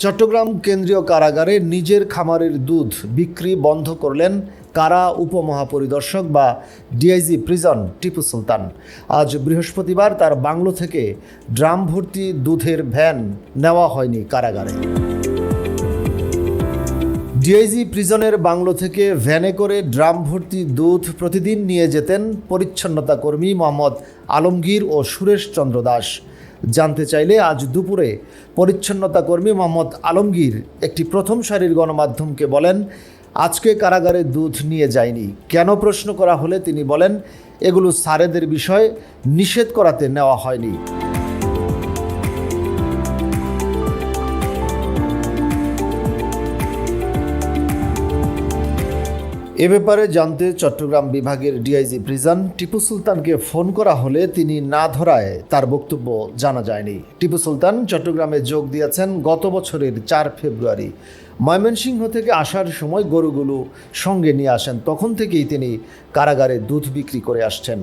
চট্টগ্রাম কেন্দ্রীয় কারাগারে নিজের খামারের দুধ বিক্রি বন্ধ করলেন কারা উপমহাপরিদর্শক বা ডিআইজি প্রিজন টিপু সুলতান। আজ বৃহস্পতিবার তার বাংলো থেকে ড্রাম ভর্তি দুধের ভ্যান নেওয়া হয়নি কারাগারে। ডিআইজি প্রিজনের বাংলো থেকে ভ্যানে করে ড্রাম ভর্তি দুধ প্রতিদিন নিয়ে যেতেন পরিচ্ছন্নতা কর্মী মোহাম্মদ আলমগীর ও সুরেশ চন্দ্র দাস। জানতে চাইলে আজ দুপুরে পরিচ্ছন্নতা কর্মী মোহাম্মদ আলমগীর একটি প্রথম সারির গণমাধ্যমকে বলেন, আজকে কারাগারে দুধ নিয়ে যায়নি। কেন প্রশ্ন করা হলে তিনি বলেন, এগুলো সারেদের বিষয়, নিষেধ করাতে নেওয়া হয়নি। এ ব্যাপারে জানতে চট্টগ্রাম বিভাগের ডিআইজি প্রিজন টিপু সুলতানকে ফোন করা হলে তিনি না ধরায় তার বক্তব্য জানা যায়নি। টিপু সুলতান চট্টগ্রামে যোগ দিয়েছেন গত বছরের 4 ফেব্রুয়ারি। ময়মনসিংহ থেকে আসার সময় গরুগুলো সঙ্গে নিয়ে আসেন, তখন থেকেই তিনি কারাগারে দুধ বিক্রি করে আসছেন।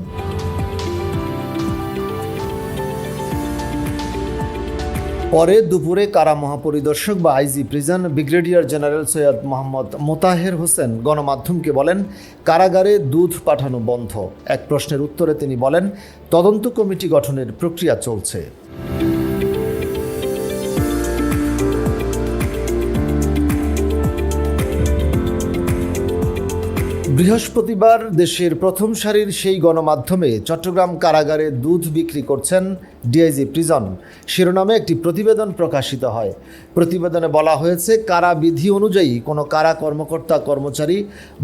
পরে দুপুরে কারা মহাপরিদর্শক বা IG prison brigadier general Syed Mohammad Motaher Hossain গণমাধ্যমকে বলেন, কারাগারে দুধ পাঠানো বন্ধ। এক প্রশ্নের উত্তরে তিনি বলেন, তদন্ত কমিটি গঠনের প্রক্রিয়া চলছে। বৃহস্পতিবার দেশের প্রথম সারির সেই গণমাধ্যমে চট্টগ্রাম কারাগারে দুধ বিক্রি করছেন ডিআইজি প্রিজন শিরোনামে একটি প্রতিবেদন প্রকাশিত হয়। প্রতিবেদনে বলা হয়েছে, কারা বিধি অনুযায়ী কোনো কারা কর্মকর্তা কর্মচারী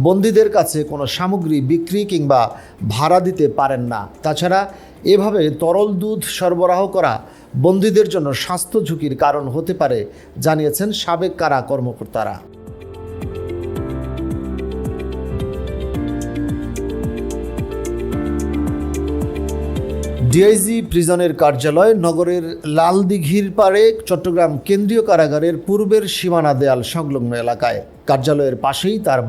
বন্দীদের কাছে কোনো সামগ্রী বিক্রি কিংবা ভাড়া দিতে পারেন না। তাছাড়া এভাবে তরল দুধ সরবরাহ করা বন্দীদের জন্য স্বাস্থ্য ঝুঁকির কারণ হতে পারে জানিয়েছেন সাবেক কারা কর্মকর্তারা। ডিআইজি প্রিজনের কার্যালয় নগরের লালদিঘির পাড়ে চট্টগ্রাম কেন্দ্রীয় কারাগারের পূর্বের সীমানা দেয়াল সংলগ্ন এলাকায়। কার্যালয়ের পাশেই তার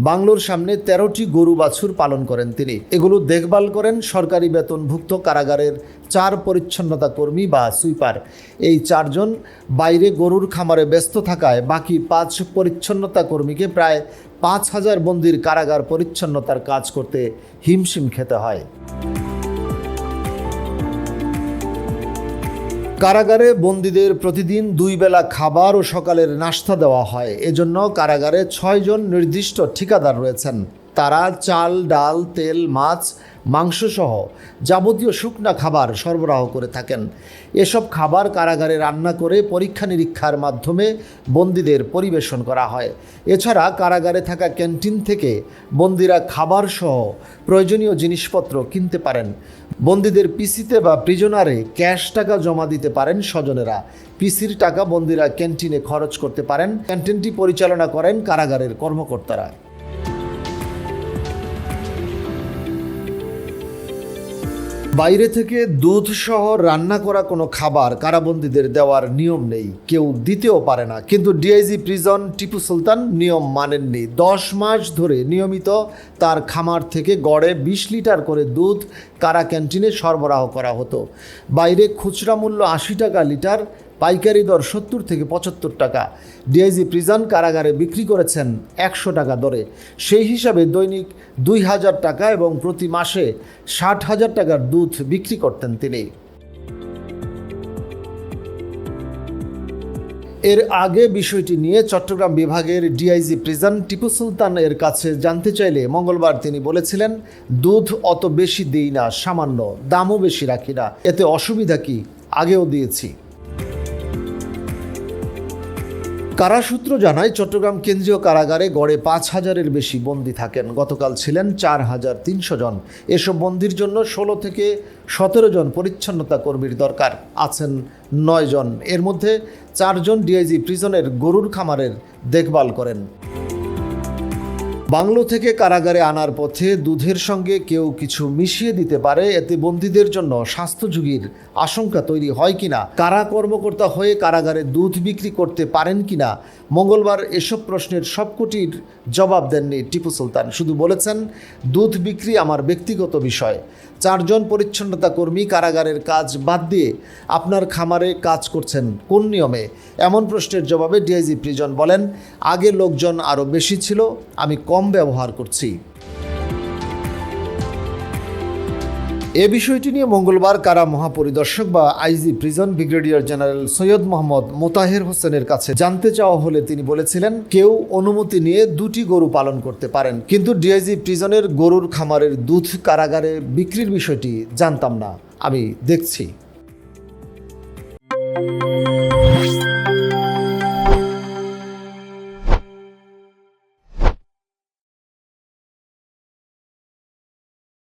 বাংলোর সামনে 13টি গরু বাছুর পালন করেন তিনি। এগুলো দেখভাল করেন সরকারি বেতনভুক্ত কারাগারের 4 পরিচ্ছন্নতা কর্মী বা সুইপার। এই 4 জন বাইরে গরুর খামারে ব্যস্ত থাকায় বাকি 5 পরিচ্ছন্নতা কর্মীকে প্রায় 5000 বন্দীর কারাগার পরিচ্ছন্নতার কাজ করতে হিমশিম খেতে হয়। কারাগারে বন্দীদের প্রতিদিন 2 বেলা খাবার ও সকালের নাস্তা দেওয়া হয়। এজন্য কারাগারে 6 জন নির্দিষ্ট ঠিকাদার রয়েছেন। তারা চাল, ডাল, তেল, মাছ, মাংস সহ যাবতীয় শুকনা খাবার সরবরাহ করে থাকেন। এসব খাবার কারাগারে রান্না করে পরীক্ষা নিরীক্ষার মাধ্যমে বন্দীদের পরিবেশন করা হয়। এছাড়া কারাগারে থাকা ক্যান্টিন থেকে বন্দীরা খাবার সহ প্রয়োজনীয় জিনিসপত্র কিনতে পারেন। বন্দীদের পিসিতে বা প্রিজনারে ক্যাশ টাকা জমা দিতে পারেন স্বজনেরা। পিসির টাকা বন্দীরা ক্যান্টিনে খরচ করতে পারেন। ক্যান্টিনটি পরিচালনা করেন কারাগারের কর্মকর্তারা। বাইরে থেকে দুধ সহ রান্না করা কোনো খাবার কারাবন্দীদের দেওয়ার নিয়ম নেই, কেউ দিতেও পারে না। কিন্তু ডিআইজি প্রিজন টিপু সুলতান নিয়ম মানেননি। 10 মাস ধরে নিয়মিত তার খামার থেকে গড়ে 20 লিটার করে দুধ কারা ক্যান্টিনে সরবরাহ করা হতো। বাইরে খুচরা মূল্য 80 টাকা লিটার, পাইকারি দর 70 থেকে 75 টাকা। ডিআইজি প্রিজন কারাগারে বিক্রি করেছেন 100 টাকা দরে। সেই হিসাবে দৈনিক 2000 টাকা এবং প্রতি মাসে 60,000 টাকার দুধ বিক্রি করতেন তিনি। এর আগে বিষয়টি নিয়ে চট্টগ্রাম বিভাগের ডিআইজি প্রিজন টিপু সুলতান এর কাছে জানতে চাইলে মঙ্গলবার তিনি বলেছিলেন, দুধ অত বেশি দিই না, সামান্য, দামও বেশি রাখি না, এতে অসুবিধা কি, আগেও দিয়েছি। কারাসূত্র জানায়, চট্টগ্রাম কেন্দ্রীয় কারাগারে গড়ে 5000-এর বেশি বন্দী থাকেন। গতকাল ছিলেন 4300 জন। এসব বন্দীর জন্য 16 থেকে 17 জন পরিচ্ছন্নতা কর্মীর দরকার। আছেন 9 জন। এর মধ্যে 4 জন ডিআইজি প্রিজনের গরুর খামারের দেখভাল করেন। বাংলো থেকে কারাগারে আনার পথে দুধের সঙ্গে কেউ কিছু মিশিয়ে দিতে পারে, এতে বন্দীদের জন্য স্বাস্থ্য ঝুঁকির আশঙ্কা তৈরি হয় কিনা, কারা কর্মকর্তা হয়ে কারাগারে দুধ বিক্রি করতে পারেন কিনা, মঙ্গলবার এসব প্রশ্নের সবকটির জবাব দেননি টিপু সুলতান। শুধু বলেছেন, দুধ বিক্রি আমার ব্যক্তিগত বিষয়। 4 জন পরিচ্ছন্নতা কর্মী কারাগারের কাজ বাদ দিয়ে আপনার খামারে কাজ করছেন কোন নিয়মে? এমন প্রশ্নের জবাবে ডিআইজি প্রিজন বলেন, আগে লোকজন আরও বেশি ছিল, আমি কম ব্যবহার করছি। এ বিষয়টি নিয়ে মঙ্গলবার কারা মহাপরিদর্শক বা IG prison brigadier general Syed Mohammad Motaher হোসেনের কাছে জানতে চাওয়া হলে তিনি বলেছিলেন, কেউ অনুমতি নিয়ে 2টি গরু পালন করতে পারেন, কিন্তু ডিআইজি প্রিজনের গরুর খামারের দুধ কারাগারে বিক্রির বিষয়টি জানতাম না, আমি দেখছি।